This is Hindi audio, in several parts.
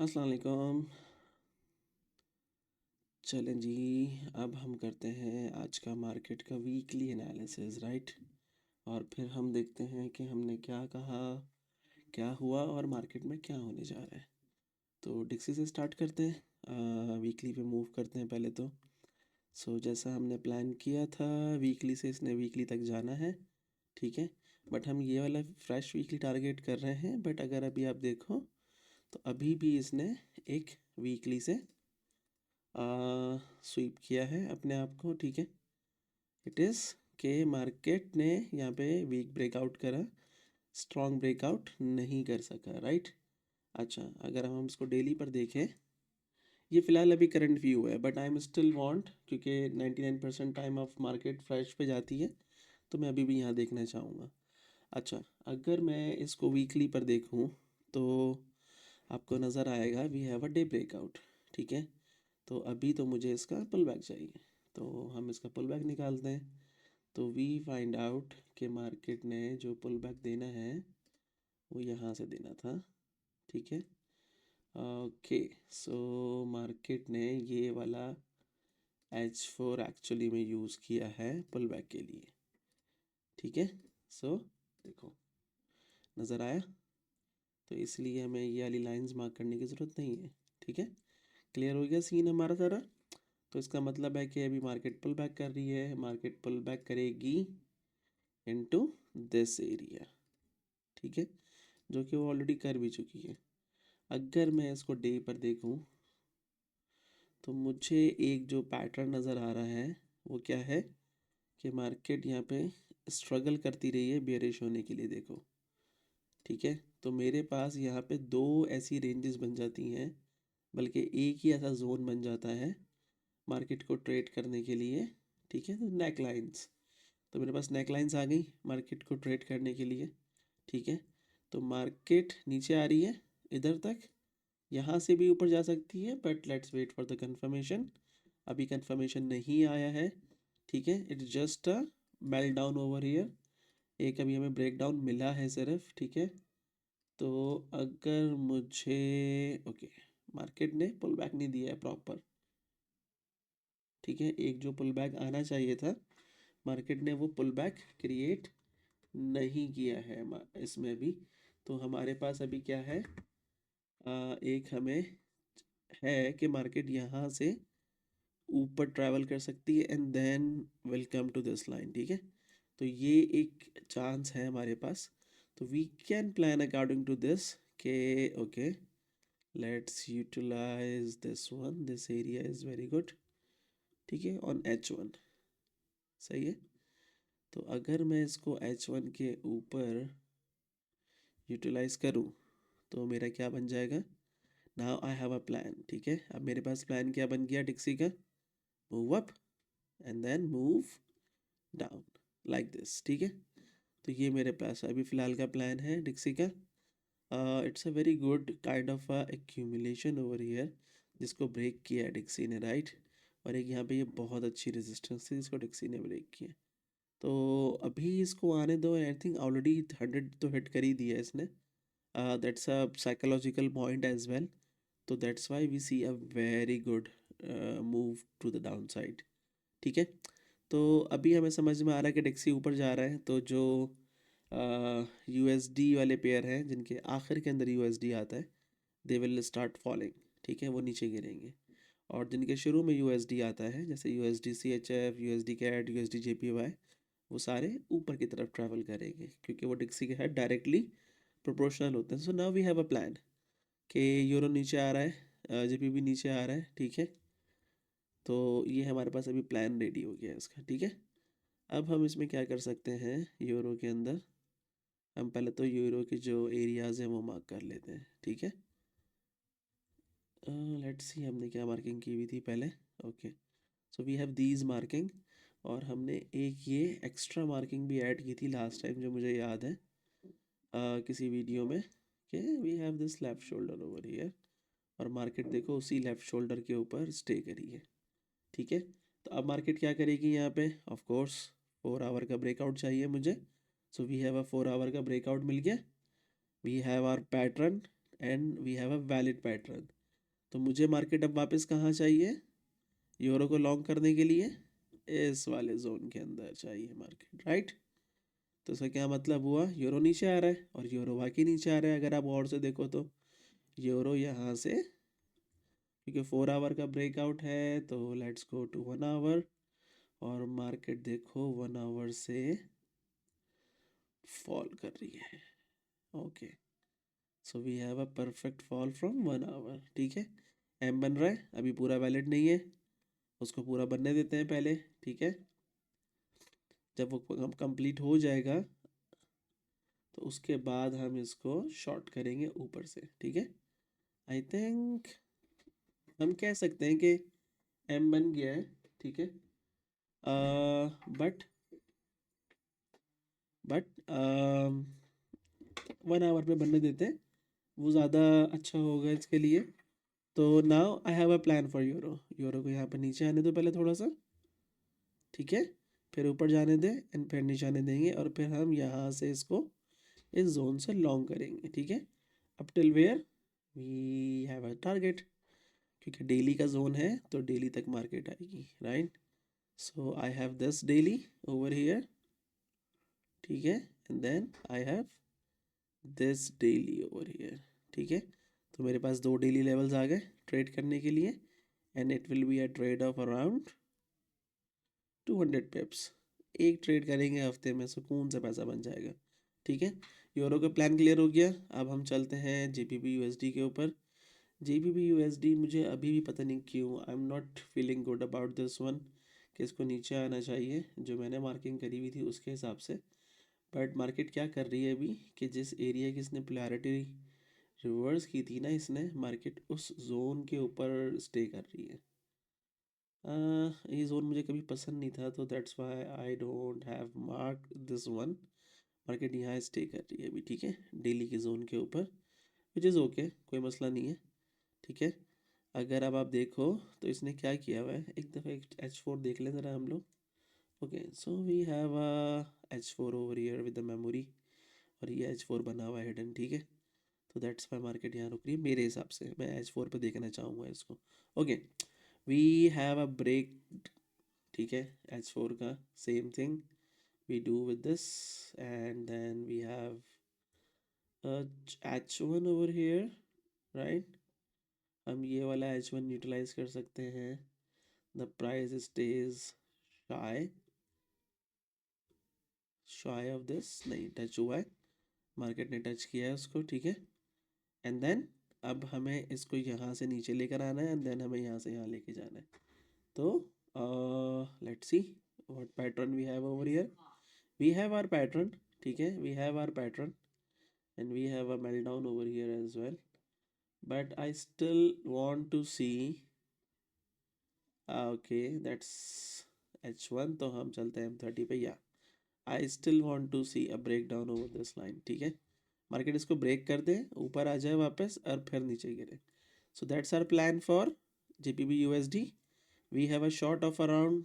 अस्सलाम वालेकुम। चलें जी, अब हम करते हैं आज का मार्केट का वीकली एनालिसिस, राइट। और फिर हम देखते हैं कि हमने क्या कहा, क्या हुआ और मार्केट में क्या होने जा रहा है। तो डिक्सी से स्टार्ट करते हैं, वीकली पे मूव करते हैं पहले तो। जैसा हमने प्लान किया था, वीकली से इसने वीकली तक जाना है, ठीक है। बट हम ये वाला फ्रेश वीकली टारगेट कर रहे हैं। बट अगर अभी आप देखो तो अभी भी इसने एक वीकली से स्वीप किया है अपने आप को, ठीक है। इट इज़ के मार्केट ने यहाँ पे वीक ब्रेकआउट करा, स्ट्रॉन्ग ब्रेकआउट नहीं कर सका, राइट। अच्छा, अगर हम इसको डेली पर देखें, ये फिलहाल अभी करंट व्यू है, but I am still want, क्योंकि 99% टाइम ऑफ मार्केट फ्रेश पे जाती है, तो मैं अभी भी यहाँ देखना चाहूँगा। अच्छा, अगर मैं इसको वीकली पर देखूँ तो आपको नज़र आएगा we have a day breakout, ठीक है। तो अभी तो मुझे इसका पुल बैक चाहिए, तो हम इसका पुल बैक निकालते हैं। तो वी फाइंड आउट कि मार्केट ने जो पुल बैक देना है वो यहाँ से देना था, ठीक है। ओके, सो मार्केट ने ये वाला H4 एक्चुअली में यूज़ किया है पुल बैक के लिए, ठीक है। सो देखो, नज़र आया। तो इसलिए हमें ये वाली लाइंस मार्क करने की ज़रूरत नहीं है, ठीक है। क्लियर हो गया सीन हमारा सारा। तो इसका मतलब है कि अभी मार्केट पुल बैक कर रही है, मार्केट पुल बैक करेगी इनटू दिस एरिया, ठीक है, जो कि वो ऑलरेडी कर भी चुकी है। अगर मैं इसको डे पर देखूं तो मुझे एक जो पैटर्न नज़र आ रहा है वो क्या है कि मार्केट यहाँ पे स्ट्रगल करती रही है बेयरिश होने के लिए, देखो, ठीक है। तो मेरे पास यहाँ पे दो ऐसी रेंजेस बन जाती हैं, बल्कि एक ही ऐसा जोन बन जाता है मार्केट को ट्रेड करने के लिए, ठीक है। तो नेक लाइन्स, तो मेरे पास नेक लाइन्स आ गई मार्केट को ट्रेड करने के लिए, ठीक है। तो मार्केट नीचे आ रही है इधर तक, यहाँ से भी ऊपर जा सकती है, but let's wait for the confirmation. अभी कंफर्मेशन नहीं आया है, ठीक है। It's just a meltdown over here. एक अभी हमें ब्रेक डाउन मिला है सिर्फ, ठीक है। तो अगर मुझे, ओके, मार्केट ने पुल बैक नहीं दिया है प्रॉपर, ठीक है। एक जो पुल बैक आना चाहिए था, मार्केट ने वो पुल बैक क्रिएट नहीं किया है इसमें भी। तो हमारे पास अभी क्या है, एक हमें है कि मार्केट यहाँ से ऊपर ट्रैवल कर सकती है and then will come to this line, ठीक है। तो ये एक चांस है हमारे पास। तो we can plan according to this के okay, let's utilize this one, this area is very good, ठीक है, ऑन H1, सही है। तो अगर मैं इसको H1 के ऊपर यूटिलाइज करूँ तो मेरा क्या बन जाएगा, now I have a plan, ठीक है। अब मेरे पास प्लान क्या बन गया डिक्सी का, move up and then move down like this, ठीक है। तो ये मेरे पास अभी फ़िलहाल का प्लान है डिक्सी का। It's a very good kind of accumulation over here, जिसको ब्रेक किया है डिक्सी ने, राइट। और एक यहाँ पे ये बहुत अच्छी रेजिस्टेंस थी जिसको डिक्सी ने ब्रेक किया। तो अभी इसको आने दो, आई थिंक ऑलरेडी 100 तो हिट कर ही दिया है इसने। That's a psychological point as well. तो that's why we see a very good move to the downside, ठीक है। तो अभी हमें समझ में आ रहा है कि डेक्सी ऊपर जा रहा है, तो जो यूएसडी वाले पेयर हैं जिनके आखिर के अंदर यूएसडी आता है, दे विल स्टार्ट फॉलिंग, ठीक है, वो नीचे गिरेंगे। और जिनके शुरू में यूएसडी आता है, जैसे USD CHF, USD CAD, USD JPY, वो सारे ऊपर की तरफ ट्रैवल करेंगे क्योंकि वो डिक्सी के साथ डायरेक्टली प्रोपोर्शनल होते हैं। So now we have a plan कि यूरो नीचे आ रहा है, JPY नीचे आ रहा है, ठीक है। तो ये हमारे पास अभी प्लान रेडी हो गया है इसका, ठीक है। अब हम इसमें क्या कर सकते हैं, यूरो के अंदर हम पहले तो यूरो के जो एरियाज़ हैं वो मार्क कर लेते हैं, ठीक है। लेट्स सी हमने क्या मार्किंग की हुई थी पहले, okay. So we have these marking, और हमने एक ये एक्स्ट्रा मार्किंग भी ऐड की थी लास्ट टाइम जो मुझे याद है, किसी वीडियो में, कि we have this left shoulder over here. और मार्केट देखो उसी लेफ्ट शोल्डर के ऊपर स्टे करी है, ठीक है। तो अब मार्केट क्या करेगी यहाँ पे, ऑफ कोर्स 4 आवर का ब्रेकआउट चाहिए मुझे। So we have a 4 hour का ब्रेकआउट मिल गया, we have our pattern and we have a valid pattern. तो मुझे मार्केट अब वापस कहाँ चाहिए, यूरो को लॉन्ग करने के लिए इस वाले जोन के अंदर चाहिए मार्केट, राइट। तो इसका क्या मतलब हुआ, यूरो नीचे आ रहा है और यूरो वाकई नीचे आ रहा है। अगर आप और से देखो तो यूरो यहाँ से, क्योंकि 4 आवर का ब्रेकआउट है, तो लेट्स गो टू 1 आवर और मार्केट देखो 1 आवर से फॉल कर रही है। Okay, so we have a perfect fall from 1 hour, ठीक है। एम बन रहा है, अभी पूरा वैलिड नहीं है, उसको पूरा बनने देते हैं पहले, ठीक है। जब वो कंप्लीट हो जाएगा तो उसके बाद हम इसको शॉर्ट करेंगे ऊपर से, ठीक है। आई थिंक हम कह सकते हैं कि एम बन गया है, ठीक है। बट 1 आवर पे बनने देते हैं, वो ज़्यादा अच्छा होगा इसके लिए। तो now I have a plan for euro. Euro को यहाँ पर नीचे आने दो पहले थोड़ा सा, ठीक है, फिर ऊपर जाने दें एंड फिर नीचे आने देंगे और फिर हम यहाँ से इसको इस जोन से लॉन्ग करेंगे, ठीक है। Up till where we have a target, क्योंकि डेली का जोन है तो डेली तक मार्केट आएगी, right. So I have this daily over here, ठीक है, and then I have this daily over here, ठीक है। तो मेरे पास 2 डेली लेवल्स आ गए ट्रेड करने के लिए and it will be a trade off around 200 पिप्स। एक ट्रेड करेंगे हफ्ते में, सुकून से पैसा बन जाएगा, ठीक है। यूरो का प्लान क्लियर हो गया, अब हम चलते हैं जेपीपी यूएसडी के ऊपर। जेपीपी यूएसडी मुझे अभी भी पता नहीं क्यों I am not feeling good about this one, कि इसको नीचे आना चाहिए जो मैंने मार्किंग करी हुई थी उसके हिसाब से। बट मार्केट क्या कर रही है अभी, कि जिस एरिया की इसने पोलैरिटी रिवर्स की थी ना इसने, मार्केट उस जोन के ऊपर स्टे कर रही है। ये जोन मुझे कभी पसंद नहीं था, तो that's why I don't have mark this one. Market यहाँ स्टे कर रही है अभी, ठीक है, डेली के जोन के ऊपर, विच इज़ ओके, कोई मसला नहीं है, ठीक है। अगर अब आप देखो तो इसने क्या किया हुआ है, एक दफ़ा एक H4 देख लें ज़रा हम लोग। Okay, so we have a H4 over here with the memory, और ये H4 बना हुआ है हिडन, ठीक है। तो दैट्स वाई मार्केट यहाँ रुक रही है मेरे हिसाब से, मैं H4 पे देखना चाहूँगा इसको। Okay, we have a break, ठीक है, H4 का same thing we do with this and then we have H1 over here, right. हम ये वाला H1 यूटिलाइज कर सकते हैं, the price stage shy of this, नहीं टच हुआ है, मार्केट ने टच किया है उसको, ठीक है। एंड देन अब हमें इसको यहाँ से नीचे लेकर आना है एंड देन हमें यहाँ से यहाँ लेके जाना है। तो let's see what pattern we have over here. We have our pattern, ठीक है, we have our pattern and we have a meltdown over here as well, but I still want to see, okay that's H1, तो हम चलते हैं M30 पे, या I still want to see a break down over this line, ठीक है। मार्केट इसको ब्रेक कर दे, ऊपर आ जाए वापस और फिर नीचे गिरे। So that's our plan for JPB USD। We have a short of around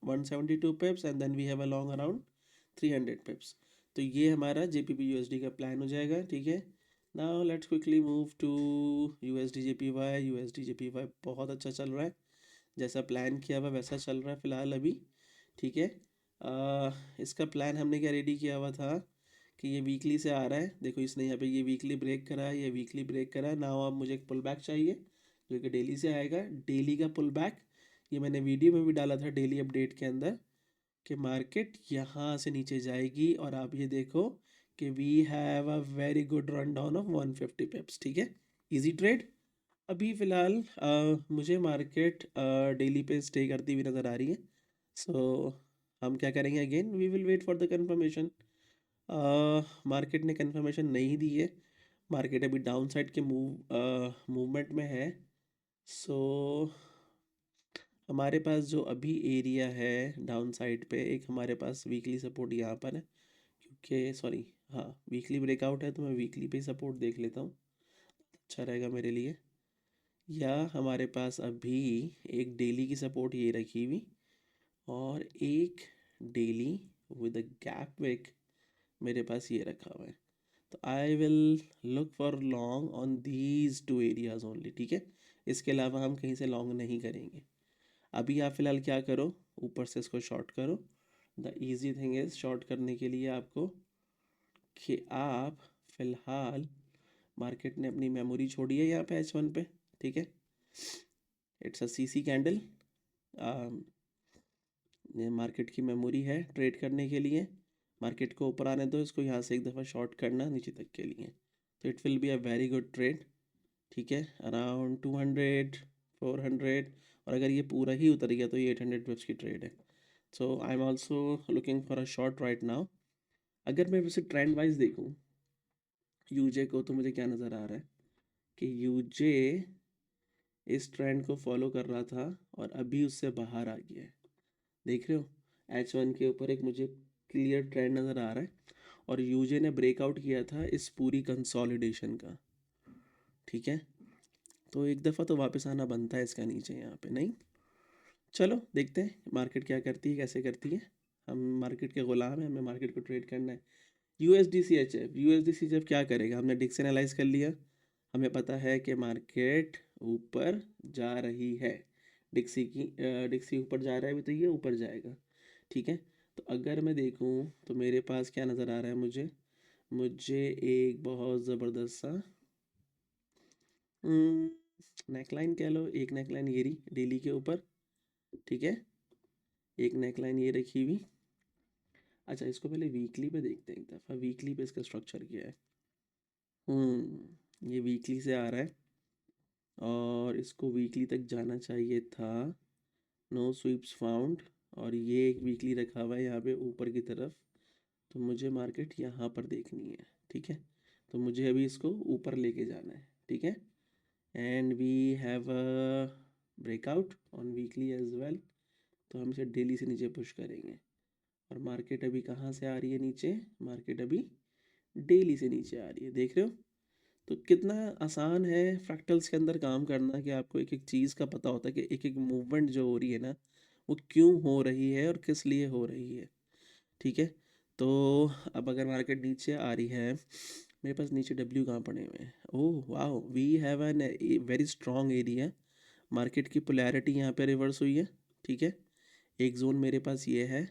172 pips and then we have a long around 300 pips. तो ये हमारा JPB USD का प्लान हो जाएगा, ठीक है। Now let's quickly move to USD JPY। USD JPY बहुत अच्छा चल रहा है, जैसा प्लान किया हुआ वैसा चल रहा है फ़िलहाल अभी, ठीक है। इसका प्लान हमने क्या रेडी किया हुआ था कि ये वीकली से आ रहा है, देखो इसने यहाँ पे ये वीकली ब्रेक करा है, ये वीकली ब्रेक करा है। नाउ अब मुझे एक पुल बैक चाहिए जो कि डेली से आएगा, डेली का पुल बैक। ये मैंने वीडियो में भी डाला था डेली अपडेट के अंदर कि मार्केट यहाँ से नीचे जाएगी और आप ये देखो कि we have a very good run down of 150 pips, ठीक है, इजी ट्रेड। अभी फ़िलहाल मुझे मार्केट डेली पे स्टे करती हुई नज़र आ रही है। सो हम क्या करेंगे, again we will wait for the confirmation. Market ने कंफर्मेशन नहीं दी है, मार्केट अभी डाउन साइड के मूवमेंट में है। सो हमारे पास जो अभी एरिया है डाउन साइड पे, एक हमारे पास वीकली सपोर्ट यहाँ पर है, क्योंकि सॉरी हाँ वीकली ब्रेकआउट है, तो मैं वीकली पे सपोर्ट देख लेता हूँ, अच्छा रहेगा मेरे लिए। या हमारे पास अभी एक डेली की सपोर्ट ये रखी हुई और एक daily with a gap wick मेरे पास ये रखा हुआ है। तो I will look for long on these two areas only, ठीक है। इसके अलावा हम कहीं से लॉन्ग नहीं करेंगे। अभी आप फ़िलहाल क्या करो, ऊपर से इसको शॉर्ट करो। The easy thing is short करने के लिए आपको कि आप फ़िलहाल मार्केट ने अपनी मेमोरी छोड़ी है यहाँ पे H1 पे, ठीक है। It's a CC candle. ये मार्केट की मेमोरी है ट्रेड करने के लिए। मार्केट को ऊपर आने दो, इसको यहाँ से एक दफ़ा शॉर्ट करना नीचे तक के लिए, तो it will be a very good trade, ठीक है। अराउंड 200 400, और अगर ये पूरा ही उतर गया तो ये 800 पिप्स की ट्रेड है। So I am also looking for a short right now. अगर मैं वैसे ट्रेंड वाइज देखूँ यूजे को, तो मुझे क्या नज़र आ रहा है कि यूजे इस ट्रेंड को फॉलो कर रहा था और अभी उससे बाहर आ गया है। देख रहे हो, H1 के ऊपर एक मुझे क्लियर ट्रेंड नज़र आ रहा है, और यूजे ने ब्रेकआउट किया था इस पूरी कंसोलिडेशन का, ठीक है। तो एक दफ़ा तो वापस आना बनता है इसका नीचे यहाँ पे, नहीं? चलो देखते हैं मार्केट क्या करती है, कैसे करती है। हम मार्केट के गुलाम हैं, हमें मार्केट को ट्रेड करना है। यूएसडी सी एच एफ क्या करेगा, हमने डिक्स एनालाइज कर लिया। हमें पता है कि मार्केट ऊपर जा रही है। डिक्सी ऊपर जा रहा है, अभी तो ये ऊपर जाएगा, ठीक है। तो अगर मैं देखूं तो मेरे पास क्या नज़र आ रहा है, मुझे मुझे एक बहुत ज़बरदस्त सा नेकलाइन कह लो, एक नेकलाइन ये रही डेली के ऊपर, ठीक है। एक नेकलाइन ये रखी हुई। अच्छा, इसको पहले वीकली पे देखते हैं एक दफ़ा, वीकली पे इसका स्ट्रक्चर क्या है। ये वीकली से आ रहा है और इसको वीकली तक जाना चाहिए था। नो स्वीप्स फाउंड, और ये एक वीकली रखा हुआ है यहाँ पे ऊपर की तरफ। तो मुझे मार्केट यहाँ पर देखनी है, ठीक है। तो मुझे अभी इसको ऊपर लेके जाना है, ठीक है। And we have a breakout on weekly as well. तो हम इसे डेली से नीचे पुश करेंगे, और मार्केट अभी कहाँ से आ रही है नीचे, मार्केट अभी डेली से नीचे आ रही है, देख रहे हो। तो कितना आसान है फ्रैक्टल्स के अंदर काम करना, कि आपको एक एक चीज़ का पता होता है कि एक एक मूवमेंट जो हो रही है ना, वो क्यों हो रही है और किस लिए हो रही है, ठीक है। तो अब अगर मार्केट नीचे आ रही है, मेरे पास नीचे डब्ल्यू कहाँ पड़े हुए हैं, ओह वाह, we have an very strong area. Market की पोलैरिटी यहाँ पे रिवर्स हुई है, ठीक है। एक जोन मेरे पास ये है,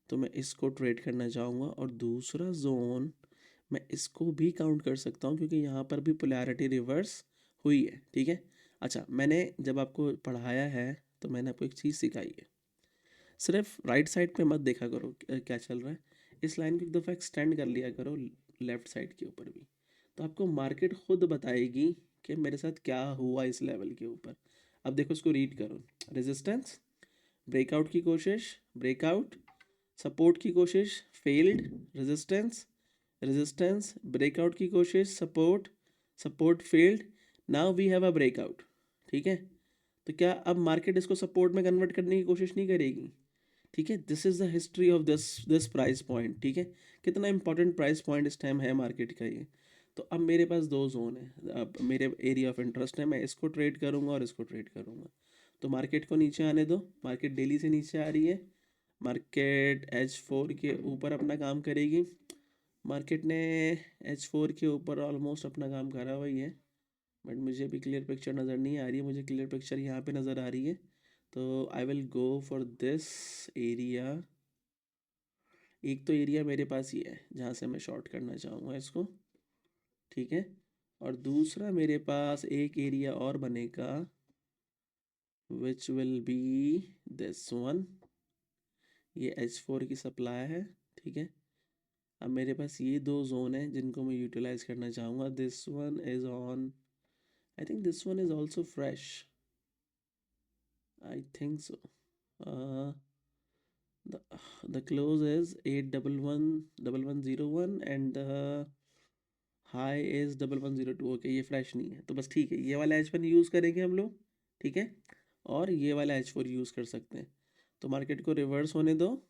तो मैं इसको ट्रेड करना चाहूँगा, और दूसरा जोन मैं इसको भी काउंट कर सकता हूँ क्योंकि यहाँ पर भी पोलैरिटी रिवर्स हुई है, ठीक है। अच्छा, मैंने जब आपको पढ़ाया है तो मैंने आपको एक चीज़ सिखाई है, सिर्फ राइट साइड पे मत देखा करो क्या चल रहा है। इस लाइन को एक दफ़ा एक्सटेंड कर लिया करो लेफ्ट साइड के ऊपर भी, तो आपको मार्केट खुद बताएगी कि मेरे साथ क्या हुआ इस लेवल के ऊपर। अब देखो, इसको रीड करो। रेजिस्टेंस, ब्रेकआउट की कोशिश, ब्रेकआउट, सपोर्ट की कोशिश, फेल्ड, रेजिस्टेंस, रेजिस्टेंस, ब्रेकआउट की कोशिश, support, support failed, now we have a breakout, ठीक है। तो क्या अब मार्केट इसको सपोर्ट में कन्वर्ट करने की कोशिश नहीं करेगी, ठीक है। This is the history of this price point, ठीक है। कितना इंपॉर्टेंट प्राइस पॉइंट इस टाइम है मार्केट का ये। तो अब मेरे पास दो जोन है, अब मेरे एरिया ऑफ इंटरेस्ट है, मैं इसको ट्रेड करूँगा और इसको ट्रेड करूँगा। तो मार्केट को नीचे आने दो, मार्केट डेली से नीचे आ रही है, मार्केट H4 के ऊपर अपना काम करेगी। मार्केट ने H4 के ऊपर ऑलमोस्ट अपना काम करा हुआ ही है, बट मुझे अभी क्लियर पिक्चर नज़र नहीं आ रही है। मुझे क्लियर पिक्चर यहाँ पे नज़र आ रही है, तो I will go for this area. एक तो एरिया मेरे पास ही है जहाँ से मैं शॉर्ट करना चाहूँगा इसको, ठीक है। और दूसरा मेरे पास एक एरिया और बनेगा, which will be this one. ये H4 की सप्लाई है, ठीक है। अब मेरे पास ये दो जोन हैं जिनको मैं यूटिलाइज करना चाहूँगा। This one is on, I think this one is also fresh, I think so. The close is 8111101 and the high is 1102। Okay, ये फ्रेश नहीं है, तो बस ठीक है, ये वाला H1 यूज़ करेंगे हम लोग, ठीक है। और ये वाला H4 यूज़ कर सकते हैं। तो मार्केट को रिवर्स होने दो,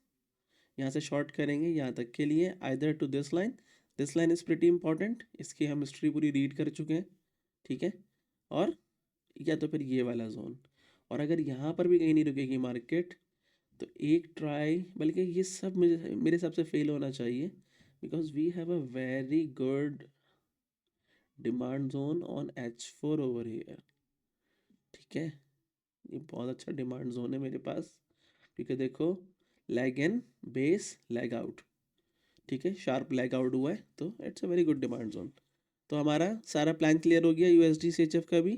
यहाँ से शॉर्ट करेंगे यहाँ तक के लिए, either to this line. This line is pretty important, इसकी हम हिस्ट्री पूरी रीड कर चुके हैं, ठीक है। और या तो फिर ये वाला जोन, और अगर यहाँ पर भी कहीं नहीं रुकेगी मार्केट, तो एक ट्राई, बल्कि ये सब मेरे हिसाब से फेल होना चाहिए, because we have a very good demand zone on H4 over here. ठीक है, ये बहुत अच्छा डिमांड जोन है मेरे पास, क्योंकि देखो leg in base leg out, ठीक है, शार्प लेग आउट हुआ है, तो it's a very good demand zone. तो हमारा सारा प्लान क्लियर हो गया USD CHF का भी।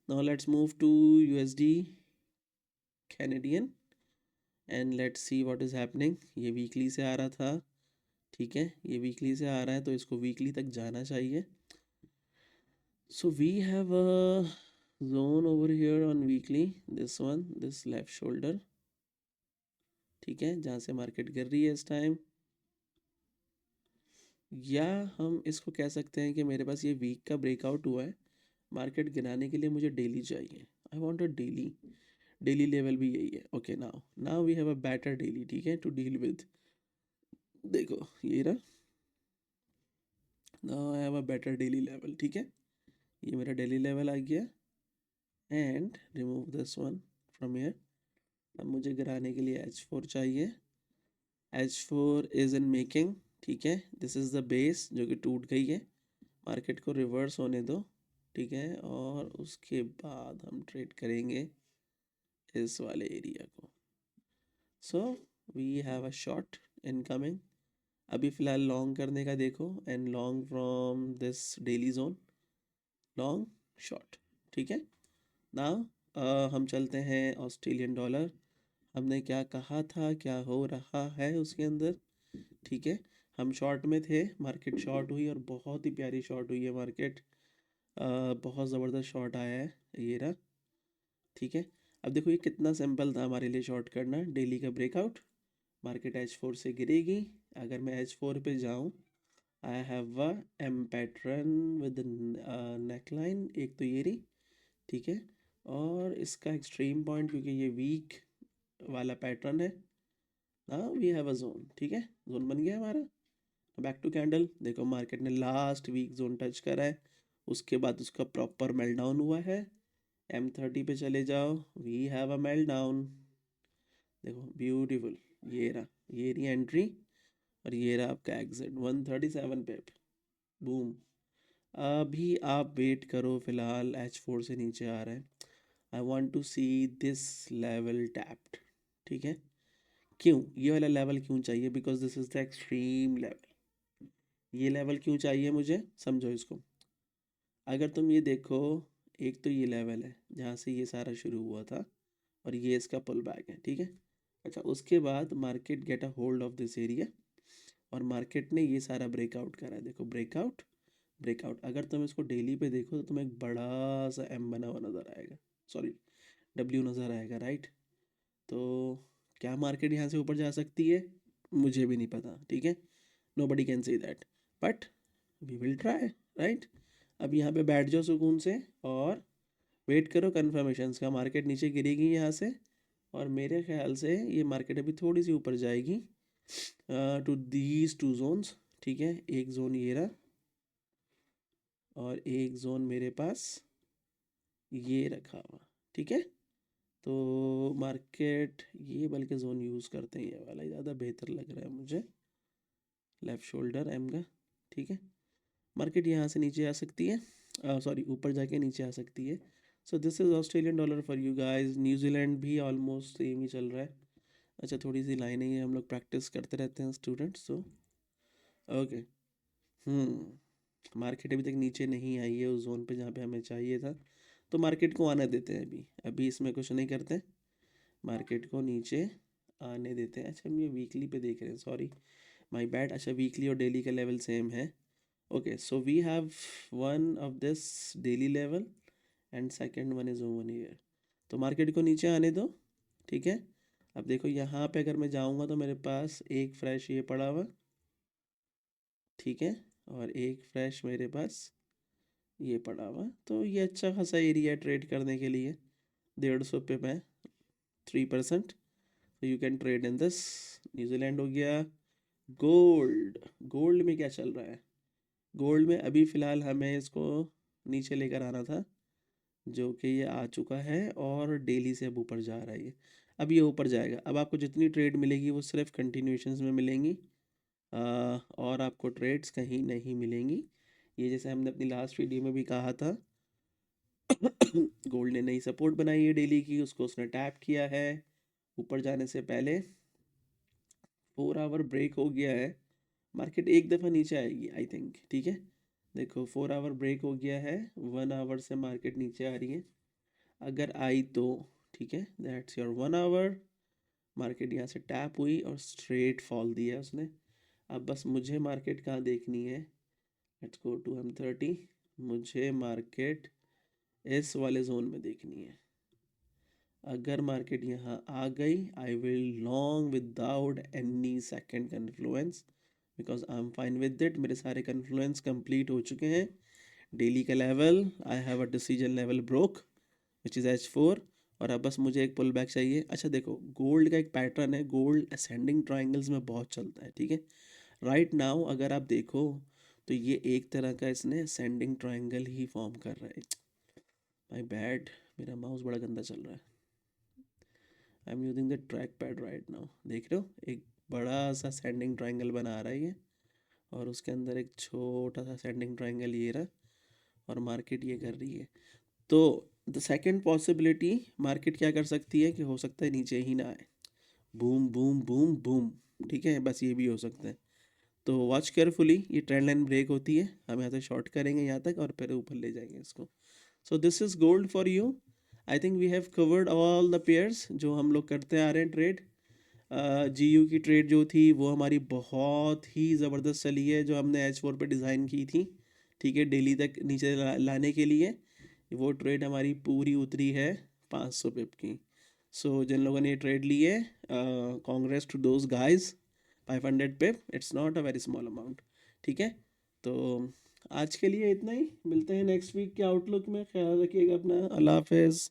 Now let's move to USD Canadian and let's see what is happening. ये वीकली से आ रहा था, ठीक है, ये वीकली से आ रहा है, तो इसको वीकली तक जाना चाहिए। So we have a zone over here on weekly, this one, this left shoulder, ठीक है, जहाँ से मार्केट गिर रही है इस टाइम। या हम इसको कह सकते हैं कि मेरे पास ये वीक का ब्रेकआउट हुआ है, मार्केट गिराने के लिए मुझे डेली चाहिए। I want a daily, daily level भी यही है। Okay, now now we have a better daily, ठीक है, टू डील विद। देखो ये रहा, now I have a better daily level, ठीक है, ये मेरा डेली लेवल आ गया। And remove this one from here. अब मुझे गिराने के लिए H4 चाहिए। H4 इज इन मेकिंग, ठीक है, दिस इज़ द बेस जो कि टूट गई है। मार्केट को रिवर्स होने दो, ठीक है, और उसके बाद हम ट्रेड करेंगे इस वाले एरिया को। So we have a short incoming. अभी फ़िलहाल लॉन्ग करने का देखो, and long from this daily zone, long short, ठीक है। नाउ हम चलते हैं ऑस्ट्रेलियन डॉलर। हमने क्या कहा था, क्या हो रहा है उसके अंदर, ठीक है। हम शॉर्ट में थे, मार्केट शॉर्ट हुई और बहुत ही प्यारी शॉर्ट हुई है मार्केट, बहुत ज़बरदस्त शॉट आया है, ये रहा, ठीक है। अब देखो ये कितना सिंपल था हमारे लिए शॉर्ट करना, डेली का ब्रेकआउट, मार्केट H4 से गिरेगी, अगर मैं H4 पे जाऊँ, I have a M pattern with neck line, एक तो ये रही, ठीक है, और इसका एक्सट्रीम पॉइंट, क्योंकि ये वीक वाला पैटर्न है, now we have a zone, ठीक है, जोन बन गया हमारा। बैक टू कैंडल, देखो मार्केट ने लास्ट वीक जोन टच करा है, उसके बाद उसका प्रॉपर मेल्ट डाउन हुआ है। M30 पे चले जाओ, we have a meltdown, देखो ब्यूटीफुल, ये रहा, ये रही एंट्री, और ये रहा आपका एग्जिट 137 पे, बूम। अभी आप वेट करो, फिलहाल H4 से नीचे आ रहा है, I want to see this level tapped, ठीक है। क्यों ये वाला लेवल क्यों चाहिए, because this is the extreme level. ये लेवल क्यों चाहिए मुझे, समझो इसको। अगर तुम ये देखो, एक तो ये लेवल है जहाँ से ये सारा शुरू हुआ था, और ये इसका पुल बैक है, ठीक है। अच्छा, उसके बाद market get a hold of this area, और मार्केट ने ये सारा ब्रेकआउट करा है, देखो ब्रेकआउट ब्रेकआउट। अगर तुम इसको डेली पे देखो तो तुम्हें एक बड़ा सा M बना हुआ नज़र आएगा, सॉरी W नज़र आएगा, राइट। तो क्या मार्केट यहाँ से ऊपर जा सकती है, मुझे भी नहीं पता, ठीक है, nobody can say that, but we will try, right. अब यहाँ पे बैठ जाओ सुकून से और वेट करो कन्फर्मेशंस का। मार्केट नीचे गिरेगी यहाँ से, और मेरे ख्याल से ये मार्केट अभी थोड़ी सी ऊपर जाएगी टू दीज टू जोन्स, ठीक है। एक जोन ये रहा, और एक जोन मेरे पास ये रखा हुआ, ठीक है। तो मार्केट ये बल्कि जोन यूज़ करते हैं, ये वाला ज़्यादा बेहतर लग रहा है मुझे, लेफ़्ट शोल्डर M का, ठीक है। मार्केट यहाँ से नीचे आ सकती है, सॉरी ऊपर जाके नीचे आ सकती है। सो this is Australian dollar for you guys. New Zealand भी ऑलमोस्ट सेम ही चल रहा है। अच्छा, थोड़ी सी लाइनें ही हम लोग प्रैक्टिस करते रहते हैं स्टूडेंट्स, तो ओके। मार्केट अभी तक नीचे नहीं आई है उस जोन पे जहाँ पे हमें चाहिए था, तो मार्केट को आने देते हैं, अभी अभी इसमें कुछ नहीं करते, मार्केट को नीचे आने देते हैं। अच्छा, हम ये वीकली पे देख रहे हैं, सॉरी माय बैड। अच्छा, वीकली और डेली का लेवल सेम है, okay. So we have one of this daily level and second one is over here, तो मार्केट को नीचे आने दो, ठीक है। अब देखो यहाँ पे अगर मैं जाऊँगा तो मेरे पास एक फ्रेश ये पड़ा हुआ, ठीक है, और एक फ्रेश मेरे पास ये पड़ा हुआ, तो ये अच्छा खासा एरिया ट्रेड करने के लिए। 150 पे मैं 3%, तो you can trade in this. New Zealand हो गया। गोल्ड, गोल्ड में क्या चल रहा है, गोल्ड में अभी फ़िलहाल हमें इसको नीचे लेकर आना था, जो कि ये आ चुका है और डेली से अब ऊपर जा रहा है ये। अब ये ऊपर जाएगा। अब आपको जितनी ट्रेड मिलेगी वो सिर्फ कंटिन्यूएशंस में मिलेंगी, और आपको ट्रेड्स कहीं नहीं मिलेंगी। ये जैसे हमने अपनी लास्ट वीडियो में भी कहा था, गोल्ड ने नई सपोर्ट बनाई है डेली की, उसको उसने टैप किया है ऊपर जाने से पहले। 4 आवर ब्रेक हो गया है, मार्केट एक दफ़ा नीचे आएगी आई थिंक, ठीक है। देखो 4 आवर ब्रेक हो गया है, 1 आवर से मार्केट नीचे आ रही है। अगर आई तो ठीक है, दैट्स योर 1 आवर। मार्केट यहाँ से टैप हुई और स्ट्रेट फॉल दिया उसने। अब बस मुझे मार्केट कहाँ देखनी है, लेट्स गो टू M30। मुझे मार्केट इस वाले जोन में देखनी है। अगर मार्केट यहाँ आ गई, I will long without any second confluence, because I am fine with it. मेरे सारे कन्फ्लुएंस कंप्लीट हो चुके हैं। डेली का level, I have a decision level broke which is H4, और अब बस मुझे एक पुल बैक चाहिए। अच्छा देखो, गोल्ड का एक पैटर्न है, गोल्ड असेंडिंग ट्राइंगल्स में बहुत चलता है, ठीक है। राइट नाउ अगर आप देखो तो ये एक तरह का इसने असेंडिंग ट्राइंगल ही फॉर्म कर रहा है। माय बैड, मेरा माउस बड़ा गंदा चल रहा है। I am using the track pad right now. देख रहे हो, एक बड़ा सा असेंडिंग ट्राइंगल बना रहा है ये, और उसके अंदर एक छोटा सा असेंडिंग ट्राइंगल ये रहा, और मार्केट ये कर रही है। तो द सेकेंड पॉसिबिलिटी मार्केट क्या कर सकती है कि हो सकता है नीचे ही ना आए, बूम बूम बूम बूम, ठीक है, बस ये भी हो सकता है। तो वॉच केयरफुली, ये ट्रेंड लाइन ब्रेक होती है, हम यहाँ से शॉर्ट करेंगे यहाँ तक और फिर ऊपर ले जाएंगे इसको। So this is gold for you. I think we have covered all the pairs जो हम लोग करते आ रहे हैं ट्रेड। GU की ट्रेड जो थी वो हमारी बहुत ही ज़बरदस्त चली है, जो हमने H4 पे डिज़ाइन की थी, ठीक है, डेली तक नीचे लाने के लिए। वो ट्रेड हमारी पूरी उतरी है 500 पिप की। सो जिन लोगों ने ये ट्रेड ली है, congrats to those guys. 500 pip, it's not a very small amount, ठीक है। तो आज के लिए इतना ही, मिलते हैं नेक्स्ट वीक के आउटलुक में। ख्याल रखिएगा अपना, अल्लाह हाफिज़।